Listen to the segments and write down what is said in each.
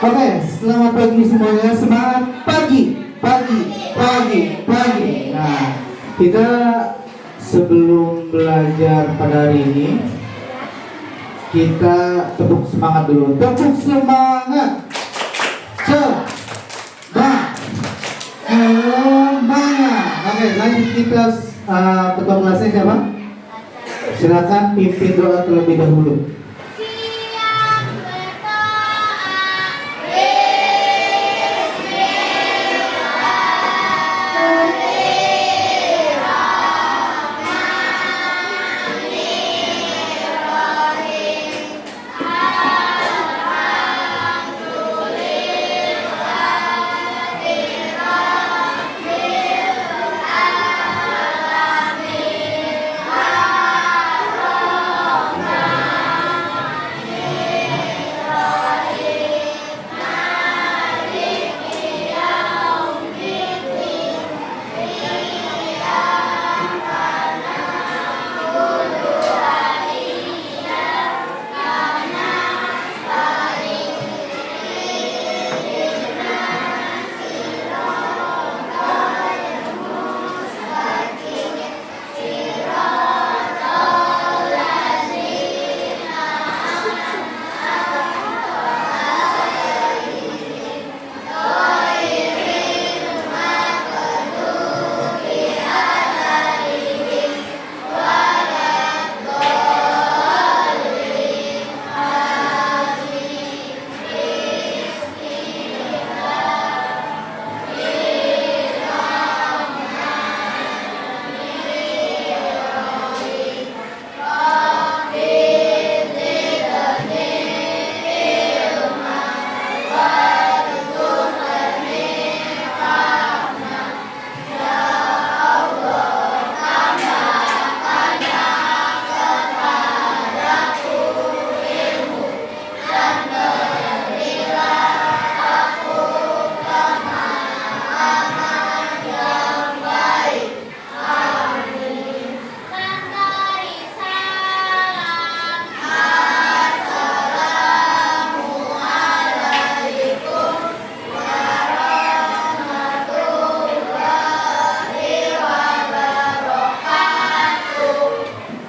Oke, selamat pagi semuanya. Semangat pagi, pagi, pagi, pagi. Nah, kita sebelum belajar pada hari ini, kita tepuk semangat dulu. Tepuk semangat. Semangat. Oke, lanjut kita. Ketua kelasnya siapa? Silakan pimpin doa terlebih dahulu.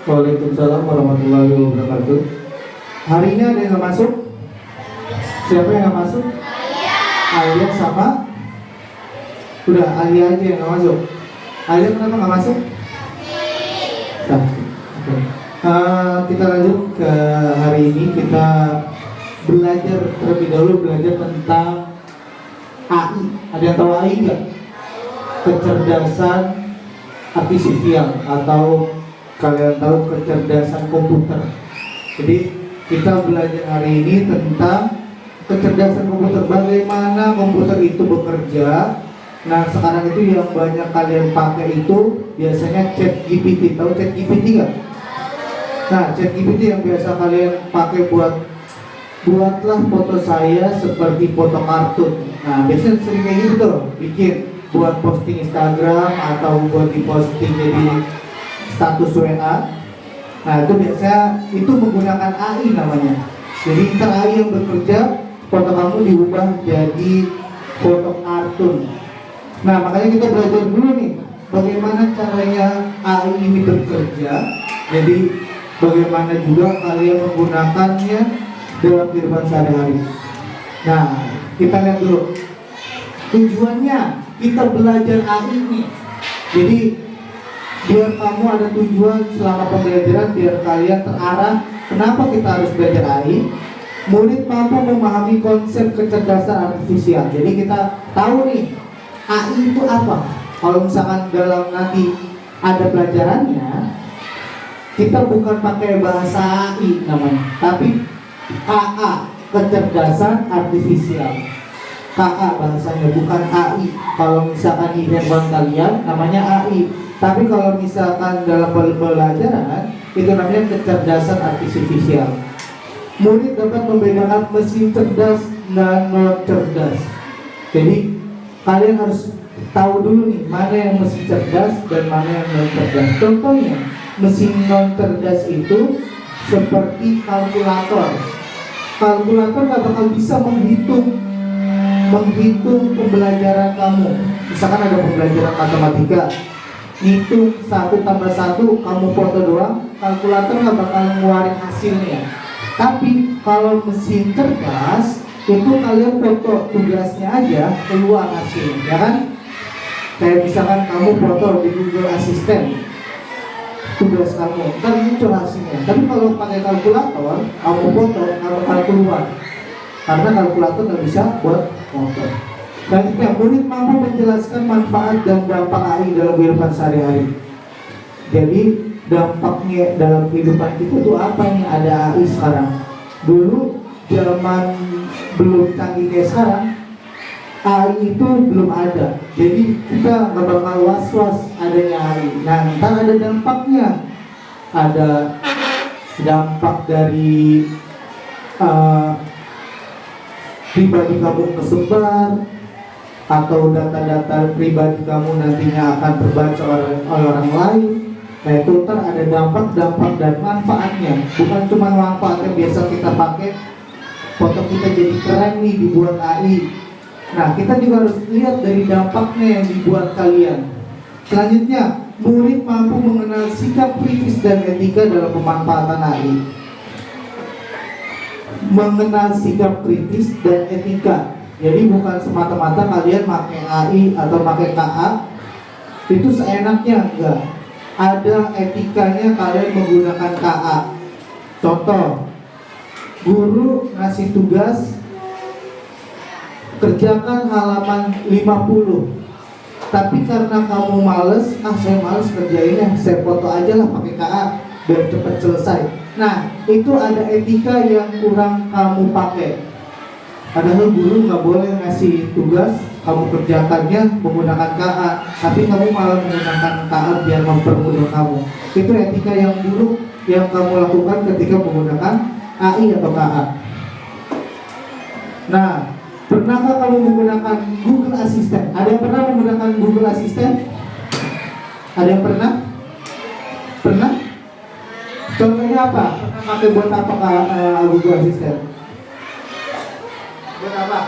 Waalaikumsalam warahmatullahi wabarakatuh. Hari ini ada yang nggak masuk? Siapa yang nggak masuk? Alia sama? Udah, Alia aja yang nggak masuk. Alia kenapa nggak masuk? Nah, okay. Kita lanjut ke hari ini. Kita belajar terlebih dahulu tentang AI. Ada yang tahu AI nggak? Kecerdasan artifisial atau kalian tahu kecerdasan komputer. Jadi kita belajar hari ini tentang kecerdasan komputer, bagaimana komputer itu bekerja. Nah, sekarang itu yang banyak kalian pakai itu biasanya ChatGPT. Tahu ChatGPT nggak? Nah, ChatGPT yang biasa kalian pakai buatlah foto saya seperti foto kartun. Nah, biasanya sering kayak gitu tuh, bikin buat posting Instagram atau buat diposting jadi status WA. Nah, itu biasanya itu menggunakan AI namanya. Jadi ntar AI yang bekerja, foto kamu diubah jadi foto kartun. Nah, makanya kita belajar dulu nih bagaimana caranya AI ini bekerja. Jadi bagaimana juga kalian menggunakannya dalam kehidupan sehari-hari. Nah, kita lihat dulu tujuannya kita belajar AI ini. Jadi biar kamu ada tujuan selama pembelajaran, biar kalian terarah. Kenapa kita harus belajar AI? Murid mampu memahami konsep kecerdasan artifisial. Jadi kita tahu nih AI itu apa. Kalau misalkan dalam nanti ada pelajarannya, kita bukan pakai bahasa AI namanya, tapi AA, kecerdasan artifisial. KA bahasanya, bukan AI. Kalau misalkan di handphone kalian namanya AI, tapi kalau misalkan dalam pembelajaran itu namanya kecerdasan artifisial. Murid dapat membedakan mesin cerdas dan non cerdas. Jadi kalian harus tahu dulu nih mana yang mesin cerdas dan mana yang non cerdas. Contohnya mesin non cerdas itu seperti kalkulator. Kalkulator nggak bakal bisa menghitung pembelajaran kamu. Misalkan ada pembelajaran matematika, ngitung 1+1, kamu foto doang, kalkulator nggak bakal ngeluarin hasilnya. Tapi kalau mesin cerdas, itu kalian foto tugasnya aja keluar hasilnya, ya kan? Kayak misalkan kamu foto di Google Assistant tugas kamu, kan muncul hasilnya. Tapi kalau pakai kalkulator, kamu foto nggak bakal keluar, karena kalkulator nggak bisa buat foto. Selanjutnya, murid mampu menjelaskan manfaat dan dampak AI dalam kehidupan sehari-hari. Jadi dampaknya dalam kehidupan kita tuh apa nih? Ada AI sekarang. Dulu zaman belum canggih kayak sekarang, AI itu belum ada. Jadi kita nggak bakal was-was adanya AI. Nah, ntar ada dampaknya. Ada dampak dari pribadi kamu kesebar, atau data-data pribadi kamu nantinya akan terbaca oleh orang lain. Nah, itu ntar ada dampak dan manfaatnya. Bukan cuma manfaatnya biasa kita pakai foto kita jadi keren nih dibuat AI. Nah, kita juga harus lihat dari dampaknya yang dibuat kalian. Selanjutnya, murid mampu mengenal sikap kritis dan etika dalam pemanfaatan AI. Mengenal sikap kritis dan etika. Jadi bukan semata-mata kalian pakai AI atau pakai KA itu seenaknya, enggak. Ada etikanya kalian menggunakan KA. Contoh, guru ngasih tugas kerjakan halaman 50. Tapi karena kamu males, saya males kerjainnya, saya foto aja lah pakai KA biar cepat selesai. Nah, itu ada etika yang kurang kamu pakai. Padahal guru nggak boleh ngasih tugas kamu kerjakannya menggunakan KA, tapi kamu malah menggunakan KA biar mempermudah kamu. Itu etika yang buruk yang kamu lakukan ketika menggunakan AI atau KA. Nah, pernahkah kamu menggunakan Google Assistant? Ada yang pernah menggunakan Google Assistant? Ada yang pernah? Pernah? Contohnya apa? Pernah pakai buat apa Google Assistant? Buat apa?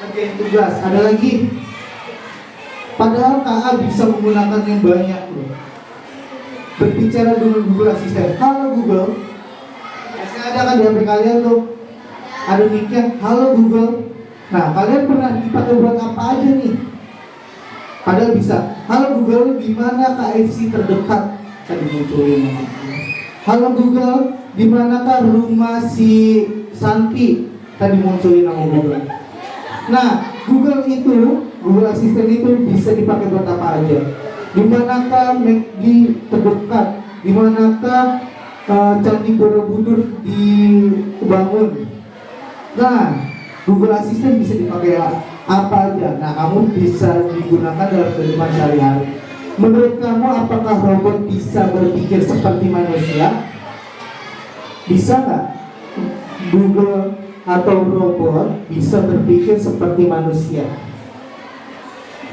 Ngerjain tugas. Ada lagi? Padahal KA bisa menggunakan yang banyak loh. Berbicara dengan Google Assistant. Halo Google. Biasanya ada kan di HP kalian tuh, ada mic-nya. Halo Google. Nah, kalian pernah dipakai buat apa aja nih? Padahal bisa. Halo Google, di mana KFC terdekat? Tadi munculin. Halo Google, di manakah rumah si Santi? Tadi munculin nama Google. Nah, Google Assistant itu bisa dipakai buat apa aja. Di manakah McD terdekat? Di manakah Candi Borobudur dibangun? Nah, Google Assistant bisa dipakai apa aja. Nah, kamu bisa digunakan dalam kehidupan sehari-hari. Menurut kamu, apakah robot bisa berpikir seperti manusia? Bisa nggak Google atau robot bisa berpikir seperti manusia?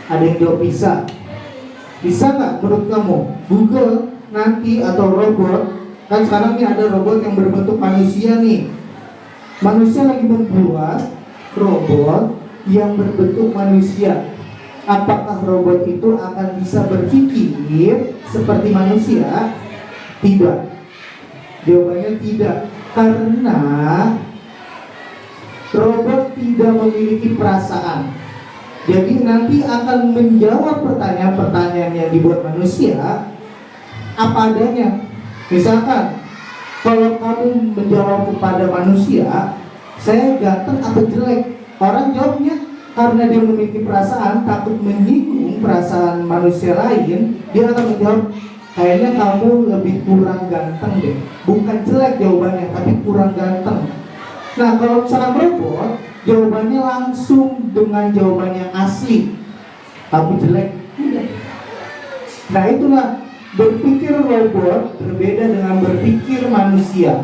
Ada yang jawab bisa. Bisa nggak menurut kamu Google nanti atau robot? Kan sekarang nih ada robot yang berbentuk manusia nih. Manusia lagi membuat robot yang berbentuk manusia. Apakah robot itu akan bisa berpikir seperti manusia? Tidak. Jawabannya tidak. Karena robot tidak memiliki perasaan. Jadi nanti akan menjawab pertanyaan-pertanyaan yang dibuat manusia apa adanya. Misalkan, kalau kamu menjawab kepada manusia, saya ganteng atau jelek? Orang jawabnya karena dia memiliki perasaan, takut menyinggung perasaan manusia lain, dia akan menjawab, kayaknya kamu lebih kurang ganteng deh. Bukan jelek jawabannya, tapi kurang ganteng. Nah, kalau misalkan robot, jawabannya langsung dengan jawaban yang asli. Kamu jelek. Nah, itulah berpikir robot berbeda dengan berpikir manusia.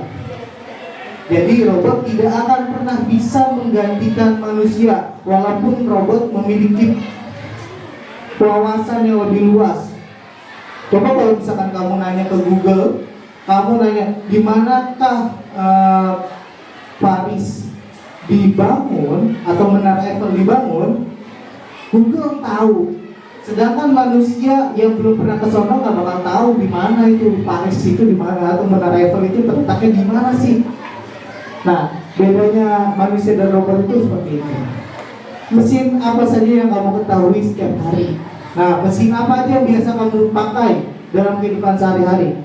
Jadi robot tidak akan pernah bisa menggantikan manusia, walaupun robot memiliki wawasan yang lebih luas. Coba kalau misalkan kamu nanya ke Google, kamu nanya di manakah Paris? dibangun atau menara Eiffel dibangun, Google tahu. Sedangkan manusia yang belum pernah ke sono nggak bakal tahu di mana itu Paris itu di mana atau menara Eiffel itu terletaknya di mana sih. Nah, bedanya manusia dan robot itu seperti itu. Mesin apa saja yang kamu ketahui setiap hari? Nah, mesin apa aja yang biasa kamu pakai dalam kehidupan sehari-hari?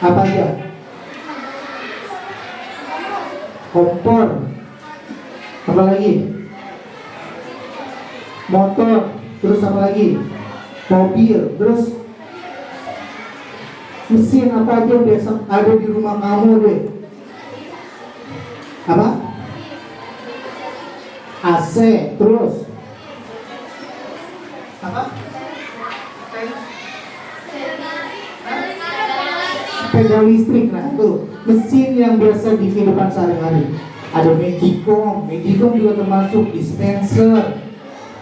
Apa aja? Kompor. Apa lagi? Motor. Terus apa lagi? Mobil. Terus mesin apa aja yang biasa ada di rumah kamu deh? Apa? AC. Terus apa? Sepeda listrik. Nah itu mesin yang biasa di kehidupan sehari-hari. Ada Magicom juga termasuk dispenser,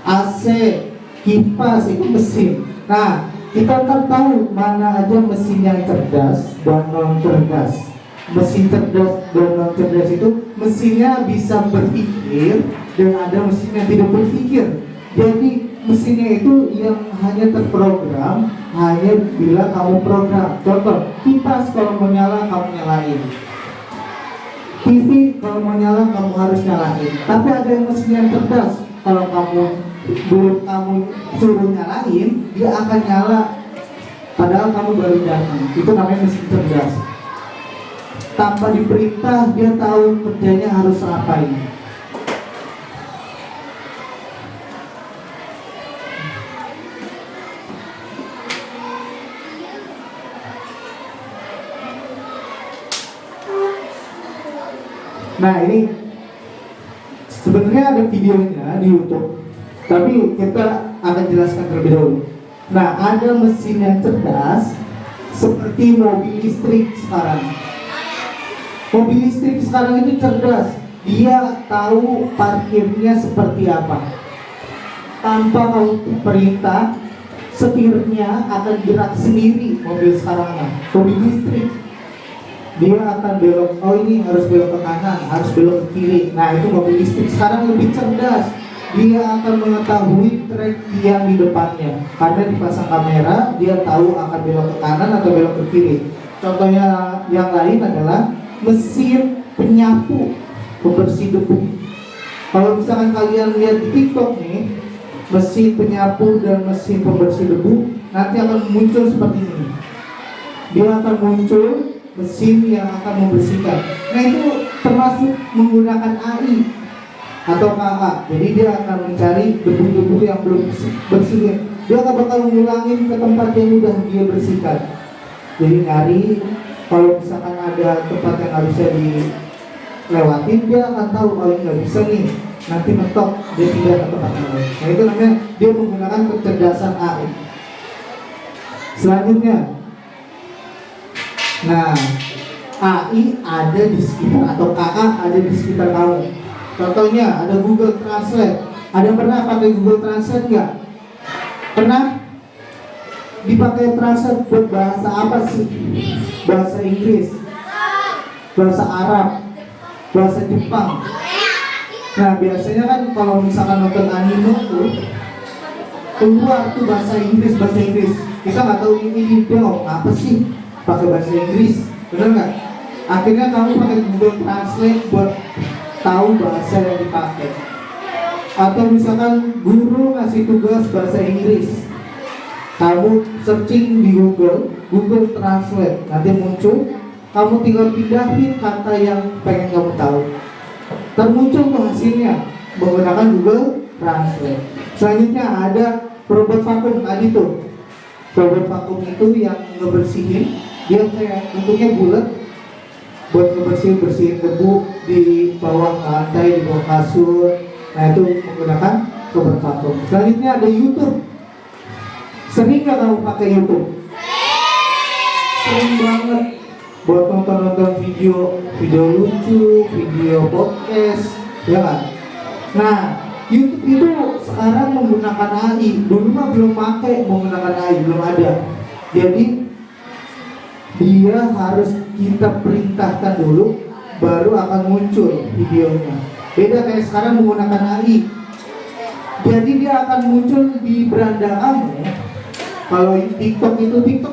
AC, kipas itu mesin. Nah kita kan tahu mana aja mesin yang cerdas dan non cerdas. Mesin cerdas dan non cerdas itu mesinnya bisa berpikir dan ada mesin yang tidak berpikir. Jadi mesinnya itu yang hanya terprogram hanya bila kamu program. Contoh, kipas kalau mau nyala kamu nyalain, TV kalau mau nyala kamu harus nyalain. Tapi ada yang mesin yang cerdas, kalau belum kamu suruh nyalain dia akan nyala padahal kamu baru datang. Itu namanya mesin cerdas. Tanpa diperintah dia tahu kerjanya harus ngapain. Nah ini sebenarnya ada videonya di YouTube, tapi kita akan jelaskan terlebih dahulu. Nah ada mesin yang cerdas seperti mobil listrik sekarang. Mobil listrik sekarang itu cerdas, dia tahu parkirnya seperti apa. Tanpa kamu perintah, setirnya akan gerak sendiri mobil sekarang. Mobil listrik dia akan belok, oh ini harus belok ke kanan, harus belok ke kiri. Nah itu mobil listrik sekarang lebih cerdas. Dia akan mengetahui trek yang di depannya karena dipasang kamera, dia tahu akan belok ke kanan atau belok ke kiri. Contohnya yang lain adalah mesin penyapu pembersih debu. Kalau misalkan kalian lihat di TikTok nih, mesin penyapu dan mesin pembersih debu nanti akan muncul seperti ini. Dia akan muncul mesin yang akan membersihkan. Nah itu termasuk menggunakan AI atau KA. Jadi dia akan mencari debu-debu yang belum bersih. Dia akan bakal ngulangin ke tempat yang udah dia bersihkan. Jadi nyari kalau misalkan ada tempat yang nggak bisa dilewatin, dia akan tahu kalau nggak bisa nih, nanti mentok dia pindah ke tempat lain. Nah itu namanya dia menggunakan kecerdasan AI. Selanjutnya, nah AI ada di sekitar atau KA ada di sekitar kamu. Contohnya ada Google Translate. Ada yang pernah pakai Google Translate nggak? Pernah? Dipakai Translate buat bahasa apa sih? Bahasa Inggris, bahasa Arab, bahasa Jepang. Nah biasanya kan kalau misalkan nonton anime tuh keluar tuh bahasa Inggris. Kita nggak tahu ini dia ngomong apa sih, pakai bahasa Inggris, bener nggak? Akhirnya kamu pakai Google Translate buat tahu bahasa yang dipakai. Atau misalkan guru ngasih tugas bahasa Inggris, kamu searching di Google Translate, nanti muncul, kamu tinggal pindahin kata yang pengen kamu tahu, termuncul tuh hasilnya menggunakan Google Translate. Selanjutnya ada robot vakum tadi tuh. Robot vakum itu yang ngebersihin, dia kayak bentuknya bulat buat bersihin debu di bawah lantai, di bawah kasur. Nah itu menggunakan robot vakum. Selanjutnya ada YouTube. Sering gak kamu pakai YouTube? Sering banget buat nonton video lucu, video podcast, ya kan? Nah YouTube itu sekarang menggunakan AI. Dulu mah belum pakai menggunakan AI, belum ada. Jadi dia harus kita perintahkan dulu, baru akan muncul videonya. Beda kayak sekarang menggunakan AI. Jadi dia akan muncul di beranda kamu. Kalau TikTok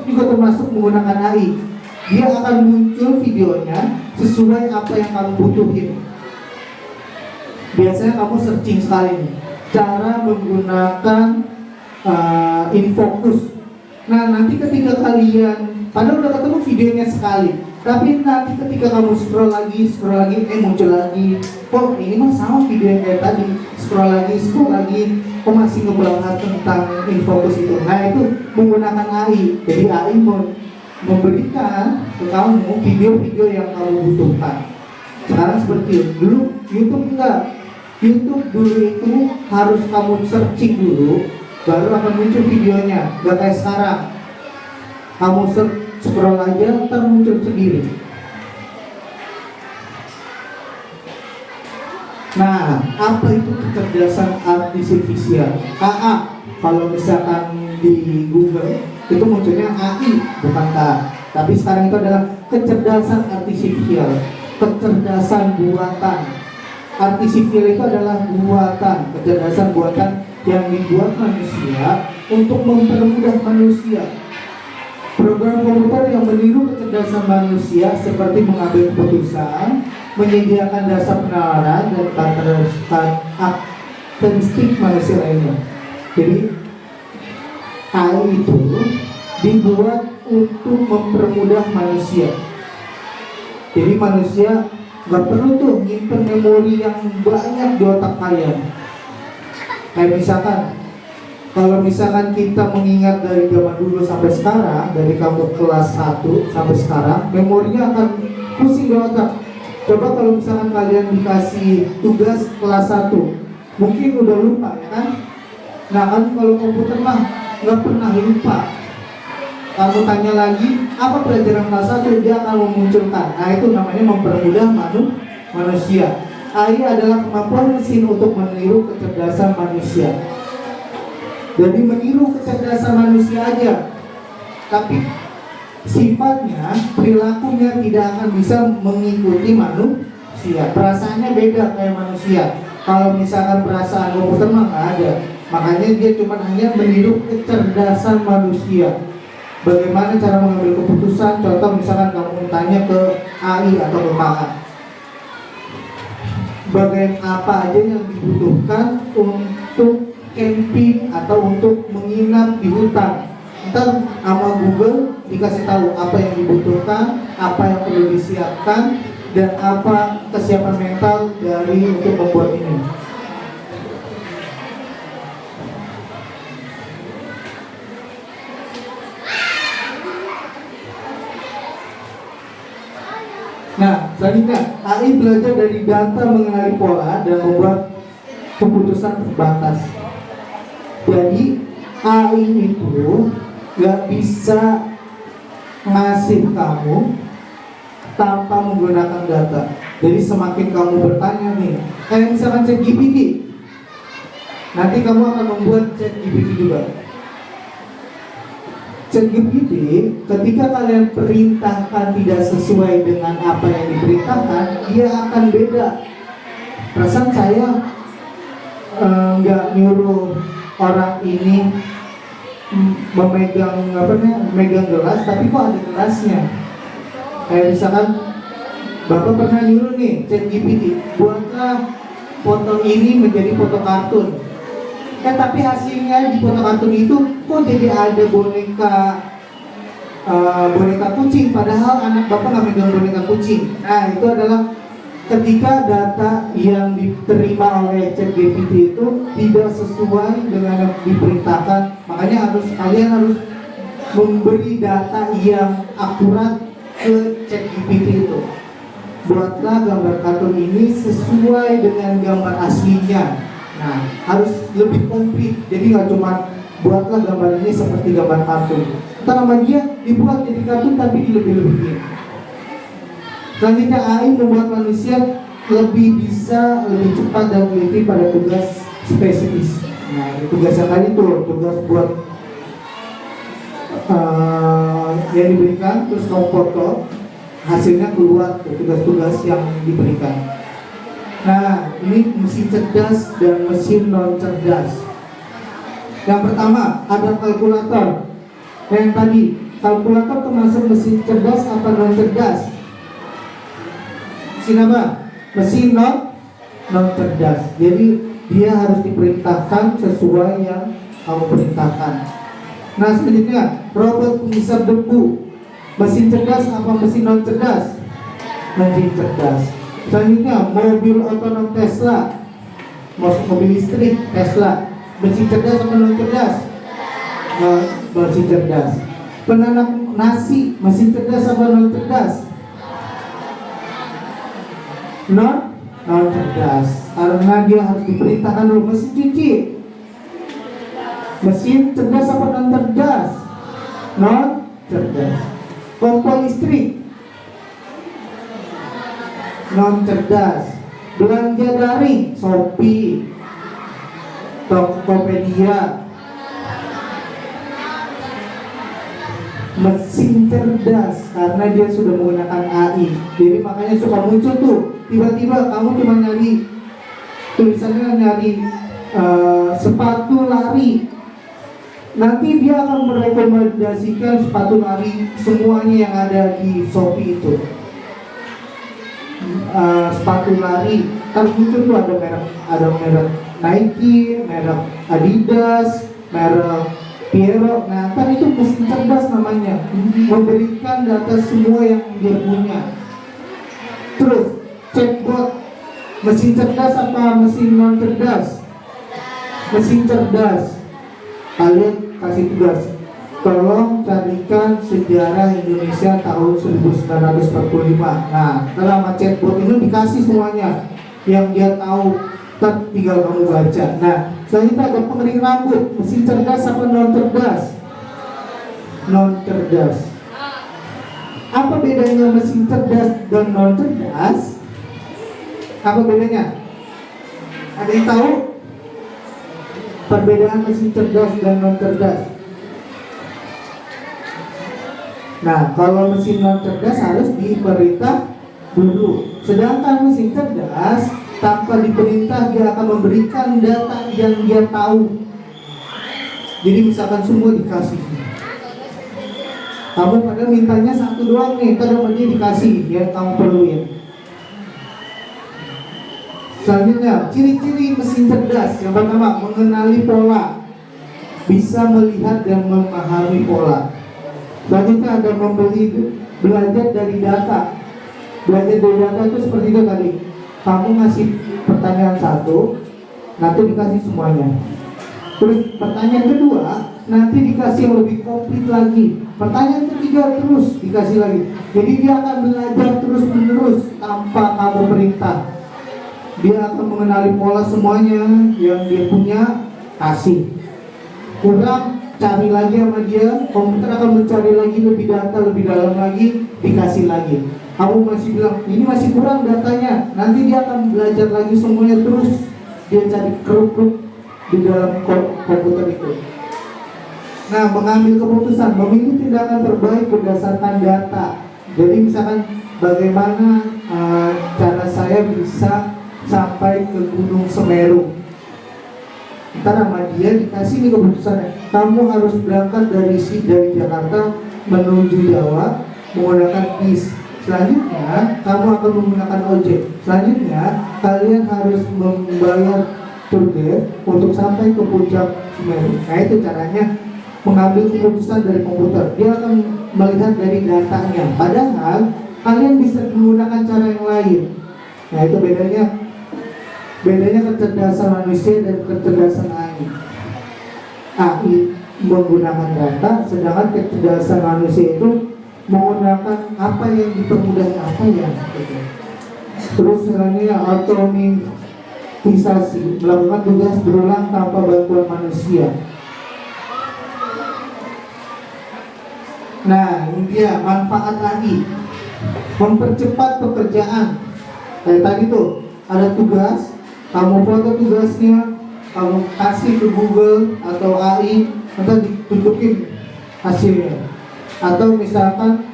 juga termasuk menggunakan AI. Dia akan muncul videonya sesuai apa yang kamu butuhin. Biasanya kamu searching sekali nih, cara menggunakan InFocus. Nah, nanti ketika kalian padahal udah ketemu videonya sekali, tapi nanti ketika kamu scroll lagi, muncul lagi, kok ini mah sama video yang kayak tadi. Scroll lagi, kok masih ngebahas tentang InFocus itu. Nah, itu menggunakan AI. Jadi AI memberikan ke kamu video-video yang kamu butuhkan. Sekarang seperti itu. Dulu YouTube enggak. YouTube dulu itu harus kamu searching dulu, baru akan muncul videonya. Gak kayak sekarang, kamu scroll aja, ntar muncul sendiri. Nah, apa itu kecerdasan artifisial? AA, kalau misalkan di Google itu munculnya AI, bukan K. Tapi sekarang itu adalah kecerdasan artifisial, kecerdasan buatan. Artifisial itu adalah buatan, kecerdasan buatan yang dibuat manusia untuk mempermudah manusia. Program komputer yang meniru kecerdasan manusia seperti mengambil keputusan, menyediakan dasar penalaran dan karakteristik manusia lainnya. Jadi AI itu dibuat untuk mempermudah manusia. Jadi manusia gak perlu tuh nyimpen memori yang banyak di otak kalian. Kayak kalau misalkan kita mengingat dari zaman dulu sampai sekarang, dari kamu kelas 1 sampai sekarang, memorinya akan pusing di otak. Coba kalau misalkan kalian dikasih tugas kelas 1, mungkin udah lupa ya kan? Nah kan kalau komputer mah gak pernah lupa. Kamu tanya lagi, apa pelajaran kelas 1, dia akan memunculkan. Nah itu namanya mempermudah manusia. AI adalah kemampuan mesin untuk meniru kecerdasan manusia. Jadi meniru kecerdasan manusia aja, tapi sifatnya, perilakunya tidak akan bisa mengikuti manusia. Perasaannya beda kayak manusia. Kalau misalkan perasaan komputer mah nggak ada. Makanya dia cuma hanya meniru kecerdasan manusia. Bagaimana cara mengambil keputusan? Contoh misalkan kamu tanya ke AI atau ke KA, bagian apa aja yang dibutuhkan untuk camping atau untuk menginap di hutan. Ntar sama Google dikasih tahu apa yang dibutuhkan, apa yang perlu disiapkan, dan apa kesiapan mental dari untuk membuat ini. Nah, selanjutnya AI belajar dari data mengenali pola dan membuat keputusan terbatas. Jadi AI itu gak bisa ngasih kamu tanpa menggunakan data. Jadi semakin kamu bertanya nih, misalkan ChatGPT, nanti kamu akan membuat ChatGPT juga. ChatGPT, ketika kalian perintahkan tidak sesuai dengan apa yang diperintahkan, dia akan beda. Perasaan saya nggak nyuruh orang ini memegang gelas, tapi kok ada gelasnya. Kayak misalkan Bapak pernah nyuruh nih ChatGPT, buatlah foto ini menjadi foto kartun. Tapi hasilnya di foto kartun itu kok jadi ada boneka kucing, padahal anak Bapak nggak megang boneka kucing. Nah itu adalah ketika data yang diterima oleh ChatGPT itu tidak sesuai dengan yang diperintahkan. Makanya kalian harus memberi data yang akurat ke ChatGPT itu. Buatlah gambar kartun ini sesuai dengan gambar aslinya. Nah, harus lebih komplit. Jadi nggak cuma buatlah gambar ini seperti gambar kartun. Ntar sama dia dibuat jadi kartun tapi dilebih-lebihin. Selanjutnya AI membuat manusia lebih cepat dan teliti pada tugas spesifis. Nah, tugas yang tadi tuh, tugas buat yang diberikan, terus kamu foto, hasilnya keluar tuh, tugas-tugas yang diberikan. Nah, ini mesin cerdas dan mesin non cerdas. Yang pertama ada kalkulator. Yang tadi, kalkulator termasuk mesin cerdas apa non cerdas? Mesin apa? Mesin non cerdas. Jadi dia harus diperintahkan sesuai yang kamu perintahkan. Nah, selanjutnya robot penghisap debu. Mesin cerdas apa mesin non cerdas? Mesin cerdas. Selanjutnya mobil otonom Tesla, mobil listrik Tesla, mesin cerdas atau non cerdas? Mesin cerdas. Penanak nasi, mesin cerdas atau non cerdas? Non cerdas, karena dia harus diperintahkan dulu. Mesin cuci, mesin cerdas atau non cerdas? Non cerdas. Kompor listrik, non cerdas. Belanja daring, Shopee, Tokopedia, mesin cerdas karena dia sudah menggunakan AI. Jadi makanya suka muncul tuh tiba-tiba kamu cuma nyari tulisannya, nyari sepatu lari, nanti dia akan merekomendasikan sepatu lari semuanya yang ada di Shopee itu. Sepatu lari kan muncul tuh ada merek Nike, merek Adidas, merek Piero. Nah kan itu mesin cerdas namanya, memberikan data semua yang dia punya. Terus chatbot, mesin cerdas apa mesin non cerdas? Mesin cerdas. Kalian kasih tugas, tolong carikan sejarah Indonesia tahun 1945. Nah, dalam chatbot ini dikasih semuanya yang dia tahu, tinggal kamu baca. Nah, selanjutnya ada pengering rambut, mesin cerdas apa non cerdas? Non cerdas. Apa bedanya mesin cerdas dan non cerdas? Apa bedanya? Ada yang tahu? Perbedaan mesin cerdas dan non cerdas. Nah, kalau mesin non cerdas harus diperintah dulu. Sedangkan mesin cerdas tanpa diperintah dia akan memberikan data yang dia tahu. Jadi misalkan semua dikasih, kamu padahal mintanya satu doang nih, kadang dia dikasih yang kamu perluin. Selanjutnya, ciri-ciri mesin cerdas. Yang pertama, mengenali pola, bisa melihat dan memahami pola. Selanjutnya ada belajar dari data. Belajar dari data itu seperti itu tadi. Kamu ngasih pertanyaan satu, nanti dikasih semuanya. Terus pertanyaan kedua, nanti dikasih yang lebih komplit lagi. Pertanyaan ketiga terus dikasih lagi. Jadi dia akan belajar terus menerus tanpa kamu perintah. Dia akan mengenali pola semuanya yang dia punya, kasih. Kurang, cari lagi sama dia. Komputer akan mencari lagi lebih data, lebih dalam lagi, dikasih lagi. Kamu masih bilang, ini masih kurang datanya, nanti dia akan belajar lagi semuanya terus. Dia cari keruk-keruk di dalam komputer itu. Nah, mengambil keputusan, memilih tindakan terbaik berdasarkan data. Jadi misalkan bagaimana cara saya bisa sampai ke Gunung Semeru. Ntar sama dia dikasih nih keputusannya, kamu harus berangkat dari Jakarta menuju Jawa menggunakan bis. Selanjutnya kamu akan menggunakan ojek. Selanjutnya kalian harus membayar tour guide untuk sampai ke puncak Semeru. Nah itu caranya mengambil keputusan dari komputer. Dia akan melihat dari datanya. Padahal kalian bisa menggunakan cara yang lain. Nah itu bedanya kecerdasan manusia dan kecerdasan AI. AI menggunakan data, sedangkan kecerdasan manusia itu menggunakan apa yang dipermudah, apa yang gitu. Terus selanjutnya otomatisasi, melakukan tugas berulang tanpa bantuan manusia. Nah ini dia manfaat AI, mempercepat pekerjaan. Kayak tadi tuh ada tugas, kamu foto tugasnya, kamu kasih ke Google atau AI, nanti ditunjukin hasilnya. Atau misalkan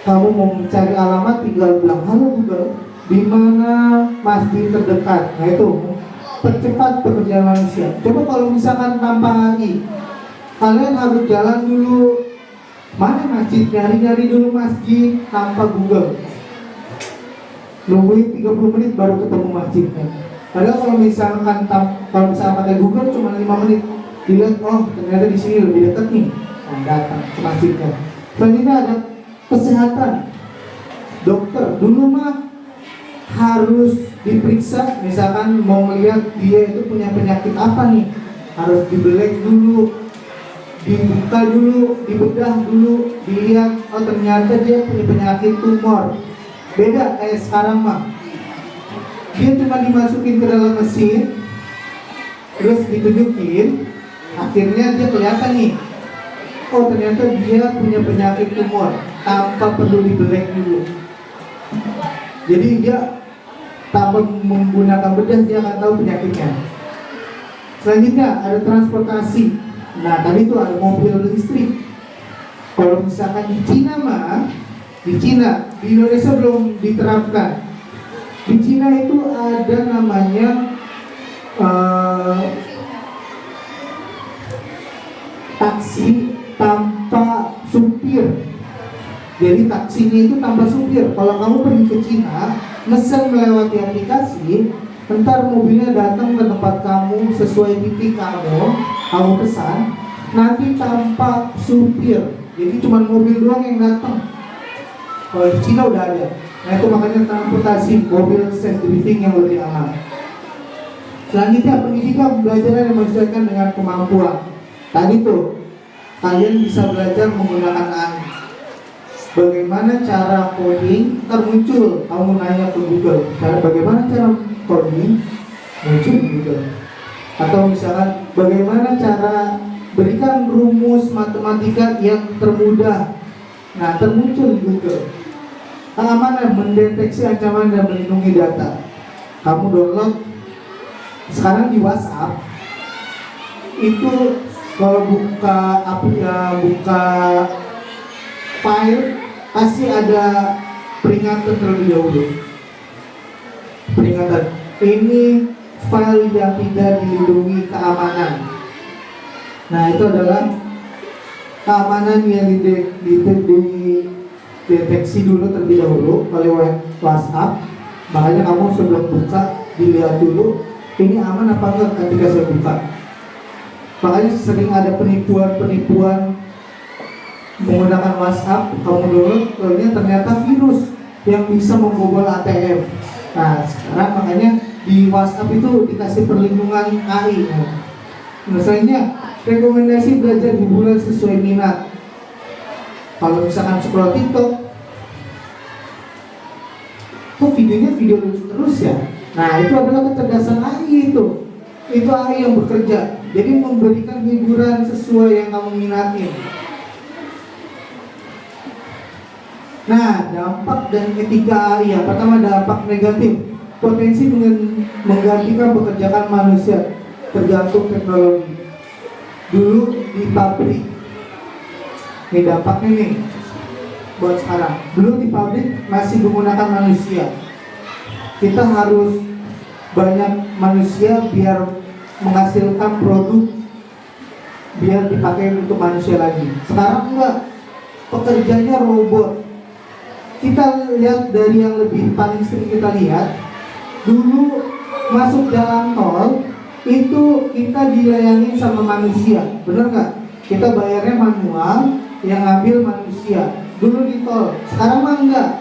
kamu mau mencari alamat, tinggal bilang halo Google, di mana masjid terdekat. Nah itu percepat pekerjaan manusia. Coba kalau misalkan tanpa AI, kalian harus jalan dulu mana masjid, nyari-nyari dulu masjid tanpa Google, nungguin 30 menit baru ketemu masjidnya. Padahal kalau misalkan pakai Google cuma 5 menit, dilihat oh ternyata di sini lebih dekat nih, nah, datang ke masjidnya. Selanjutnya ada kesehatan. Dokter dulu mah harus diperiksa, misalkan mau melihat dia itu punya penyakit apa nih, harus dibelek dulu, dibuka dulu, dibedah dulu, dilihat oh ternyata dia punya penyakit tumor. Beda kayak sekarang mah, dia cuma dimasukin ke dalam mesin, terus ditunjukin, akhirnya dia kelihatan nih, oh ternyata dia punya penyakit tumor tanpa perlu dibelek dulu. Jadi dia tanpa menggunakan bedah dia akan tahu penyakitnya. Selanjutnya ada transportasi. Nah tadi itu ada mobil listrik. Kalau misalkan di Cina mah, di Indonesia belum diterapkan. Di Cina itu ada namanya taksi tanpa supir. Jadi taksinya itu tanpa supir. Kalau kamu pergi ke Cina, mesen melewati aplikasi, ntar mobilnya datang ke tempat kamu sesuai titik kamu pesan, nanti tanpa supir. Jadi cuma mobil doang yang datang. Kalau di Cina udah ada. Nah itu makanya transportasi mobil self driving yang lebih aman. Selanjutnya pendidikan, belajar yang menyesuaikan dengan kemampuan. Tadi tuh kalian bisa belajar menggunakan AI. Bagaimana cara coding, ntar muncul kamu nanya ke Google, bagaimana cara coding, muncul di Google. Atau misalkan bagaimana cara berikan rumus matematika yang termudah, nah termuncul di Google. Keamanan, mendeteksi ancaman dan melindungi data. Kamu download sekarang di WhatsApp itu, kalau buka buka file pasti ada peringatan terlebih dahulu. Peringatan, ini file yang tidak dilindungi keamanan. Nah itu adalah keamanan yang dideteksi dulu terlebih dahulu oleh WhatsApp. Makanya kamu sebelum buka dilihat dulu ini aman apa enggak ketika saya buka. Makanya sering ada penipuan menggunakan WhatsApp, kamu download, ternyata virus yang bisa membobol ATM. Nah sekarang makanya di WhatsApp itu dikasih perlindungan AI. Misalnya rekomendasi belajar hiburan sesuai minat. Kalau misalkan scroll TikTok, kok videonya video lucu terus ya? Nah itu adalah kecerdasan AI itu AI yang bekerja. Jadi memberikan hiburan sesuai yang kamu minatin. Nah, dampak dan etika AI. Yang pertama dampak negatif, potensi menggantikan pekerjaan manusia tergantung teknologi. Dulu di pabrik, ini dampaknya nih buat sekarang. Dulu di pabrik masih menggunakan manusia. Kita harus banyak manusia biar menghasilkan produk biar dipakai untuk manusia lagi. Sekarang enggak, pekerjanya robot. Kita lihat dari yang lebih paling sering kita lihat, dulu masuk jalan tol itu kita dilayani sama manusia, bener nggak? Kita bayarnya manual, yang ngambil manusia. Dulu di tol, sekarang mah enggak,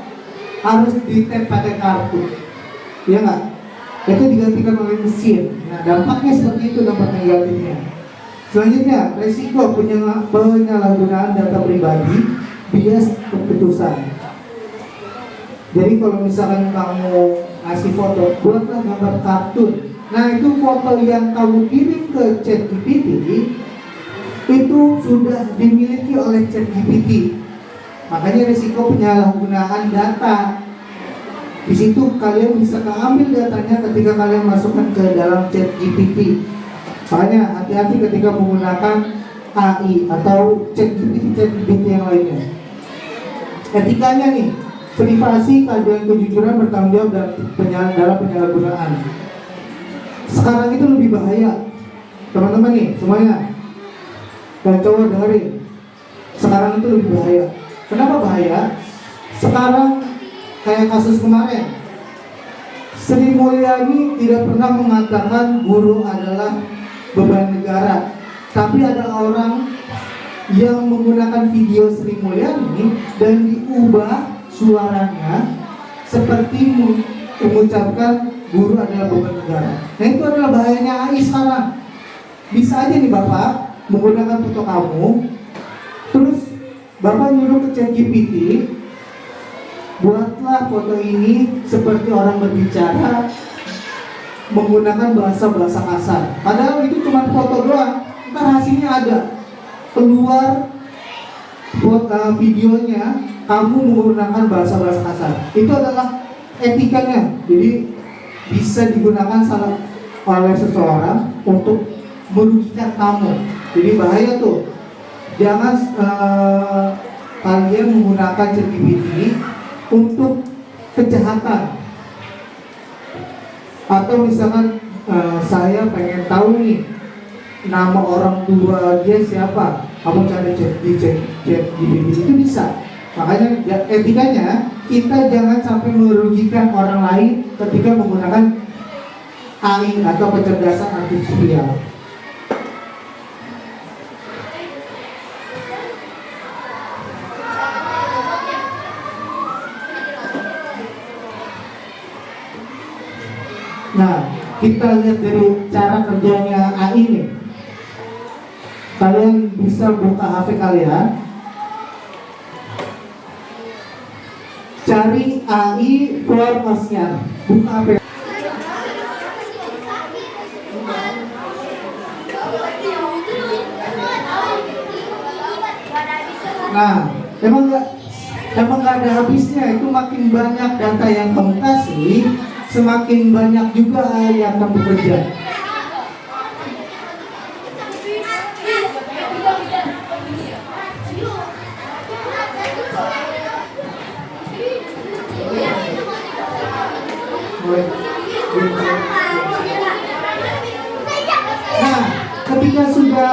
harus di-tap pakai kartu, ya nggak? Itu digantikan oleh mesin. Nah dampaknya seperti itu, dampak negatifnya. Selanjutnya resiko penyalahgunaan data pribadi, bias keputusan. Jadi kalau misalkan kamu ngasih foto, buatlah gambar kartun. Nah itu foto yang kamu kirim ke ChatGPT itu sudah dimiliki oleh ChatGPT. Makanya risiko penyalahgunaan data. Di situ kalian bisa keambil datanya ketika kalian masukkan ke dalam ChatGPT. Makanya hati-hati ketika menggunakan AI atau ChatGPT yang lainnya. Etikanya nih, privasi, keadilan, kejujuran, bertanggung jawab dalam penyalahgunaan. Sekarang itu lebih bahaya, teman-teman nih semuanya, dan cowok dengerin. Sekarang itu lebih bahaya. Kenapa bahaya? Sekarang kayak kasus kemarin, Sri Mulyani tidak pernah mengatakan guru adalah beban negara, tapi ada orang yang menggunakan video Sri Mulyani dan diubah suaranya seperti mengucapkan guru adalah beban negara. Nah itu adalah bahayanya AI sekarang. Bisa aja nih Bapak menggunakan foto kamu, terus Bapak nyuruh ke ChatGPT, buatlah foto ini seperti orang berbicara menggunakan bahasa-bahasa kasar. Padahal itu cuma foto doang, ntar hasilnya ada. Keluar foto videonya, kamu menggunakan bahasa-bahasa kasar. Itu adalah etikanya. Jadi bisa digunakan oleh seseorang untuk merugikan kamu. Jadi bahaya tuh. Jangan kalian menggunakan ChatGPT untuk kejahatan. Atau misalkan saya pengen tahu nih nama orang tua dia siapa, kamu cari di ChatGPT itu bisa. Makanya etikanya kita jangan sampai merugikan orang lain ketika menggunakan AI atau kecerdasan artifisial. Nah, kita lihat dari cara kerjanya AI nih. Kalian bisa buka HP kalian, cari AI for ASEAN. Buka HP. Nah, emang nggak ada habisnya. Itu makin banyak data yang kamu kasih, semakin banyak juga yang kamu bekerja. Nah, ketika sudah,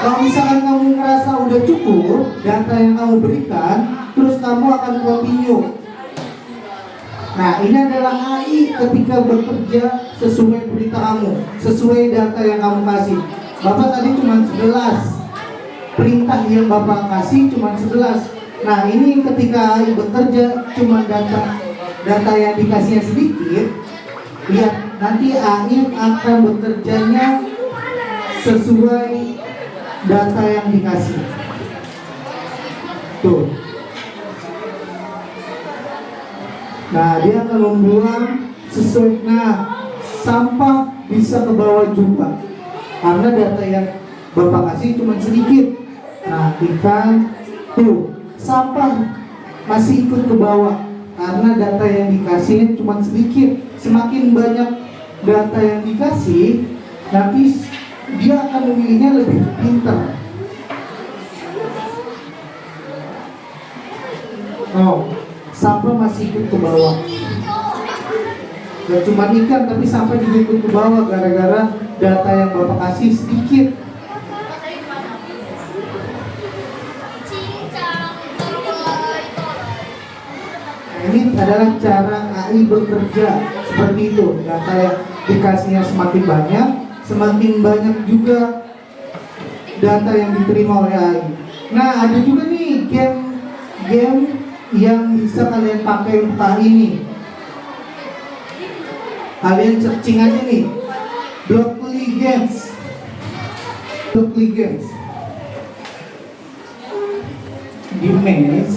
kalau misalkan kamu ngerasa udah cukup data yang kamu berikan, terus kamu akan continue. Nah, ini adalah AI ketika bekerja sesuai berita kamu, sesuai data yang kamu kasih. Bapak tadi cuma 11 perintah yang Bapak kasih cuma 11. Nah, ini ketika AI bekerja cuma data yang dikasihnya sedikit, lihat nanti AI akan bekerjanya sesuai data yang dikasih. Tuh. Nah, dia akan membuang sesuai. Nah, sampah bisa ke bawah juga karena data yang Bapak kasih cuma sedikit. Nah, ikan tuh sampah masih ikut ke bawah karena data yang dikasih cuma sedikit. Semakin banyak data yang dikasih, nanti dia akan memilihnya lebih pintar. Oh, sampah masih ikut ke bawah. Gak cuma ikan, tapi sampah juga ikut ke bawah gara-gara data yang Bapak kasih sedikit. Ini adalah cara AI bekerja seperti itu. Data yang dikasihnya semakin banyak juga data yang diterima oleh AI. Nah, ada juga nih game yang bisa kalian pakai untuk AI ini. Kalian searching aja nih, Blockly Games. Games.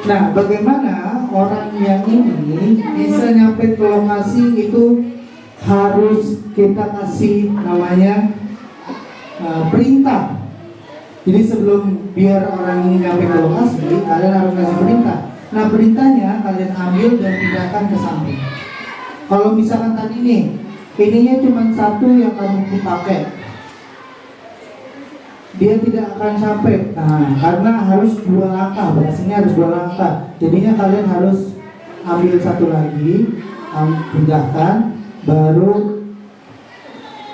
Nah, bagaimana orang yang ini bisa nyampe ke lokasi itu harus kita kasih namanya perintah. Jadi sebelum biar orang ini nyampe ke lokasi, kalian harus kasih perintah. Nah, perintahnya kalian ambil dan pindahkan ke samping. Kalau misalkan tadi nih, ininya cuma satu yang kamu pakai. dia tidak akan sampai. Nah, karena harus 2 langkah, bahasanya harus 2 langkah. Jadinya kalian harus ambil satu lagi, pindahkan, baru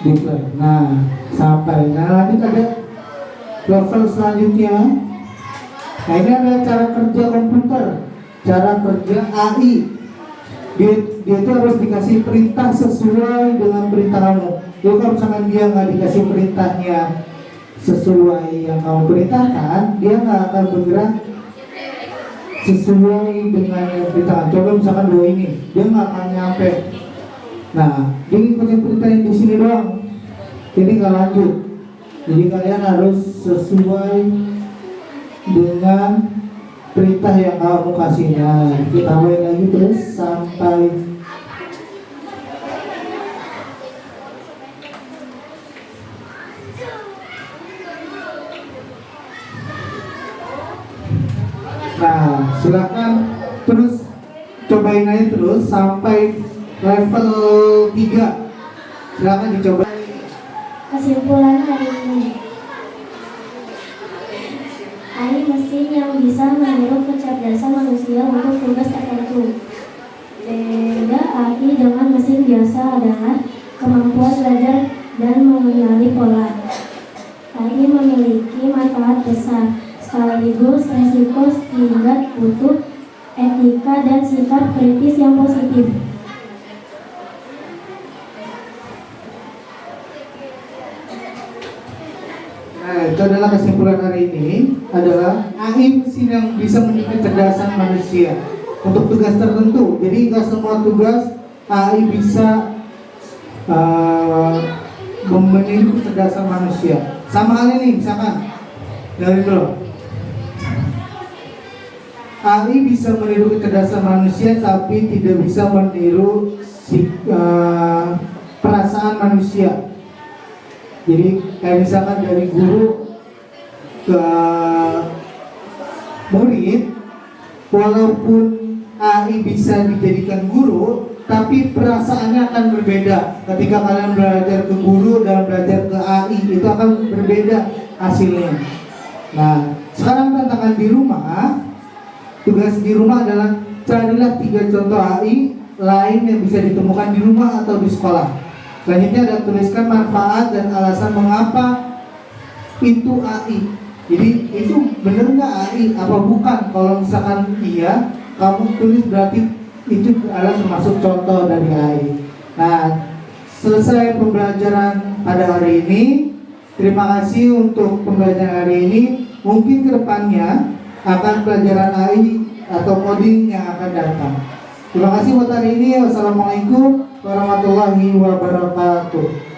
diplay. Nah, sampai. Nah, nanti ada level selanjutnya. Nah, ini adalah cara kerja komputer, cara kerja AI. Dia itu harus dikasih perintah sesuai dengan perintah kamu. Jadi kalau misalkan dia nggak dikasih perintahnya sesuai yang kamu perintahkan, dia nggak akan bergerak sesuai dengan yang perintahkan. Coba misalkan dua ini, dia nggak akan nyampe. Nah, dia ikutin perintah yang di sini doang, jadi nggak lanjut. Jadi kalian harus sesuai dengan perintah yang kamu kasihnya. Kita main lagi terus sampai nah, silakan terus cobain aja terus sampai level 3. Silakan dicoba. Kesimpulan hari ini, AI mesin yang bisa meniru kecerdasan manusia untuk tugas tertentu. Beda AI dengan mesin biasa adalah kemampuan belajar dan mengenali pola. AI memiliki manfaat besar, sekaligus resiko sehingga butuh etika dan sikap kritis yang positif. Nah, itu adalah kesimpulan hari ini, adalah AI mesin yang bisa meniru kecerdasan manusia untuk tugas tertentu. Jadi nggak semua tugas AI bisa meniru kecerdasan manusia. Sama halnya nih, misalkan dari dulu, AI bisa meniru kecerdasan manusia, tapi tidak bisa meniru perasaan manusia. Jadi kayak misalkan dari guru ke murid, walaupun AI bisa dijadikan guru, tapi perasaannya akan berbeda. Ketika kalian belajar ke guru dan belajar ke AI, itu akan berbeda hasilnya. Nah, sekarang tantangan di rumah, tugas di rumah adalah carilah 3 contoh AI lain yang bisa ditemukan di rumah atau di sekolah. Selanjutnya ada tuliskan manfaat dan alasan mengapa itu AI. Jadi itu benar nggak AI apa bukan? Kalau misalkan iya, kamu tulis berarti itu adalah termasuk contoh dari AI. Nah, selesai pembelajaran pada hari ini. Terima kasih untuk pembelajaran hari ini. Mungkin kedepannya akan pelajaran AI atau coding yang akan datang. Terima kasih buat hari ini. Wassalamualaikum warahmatullahi wabarakatuh.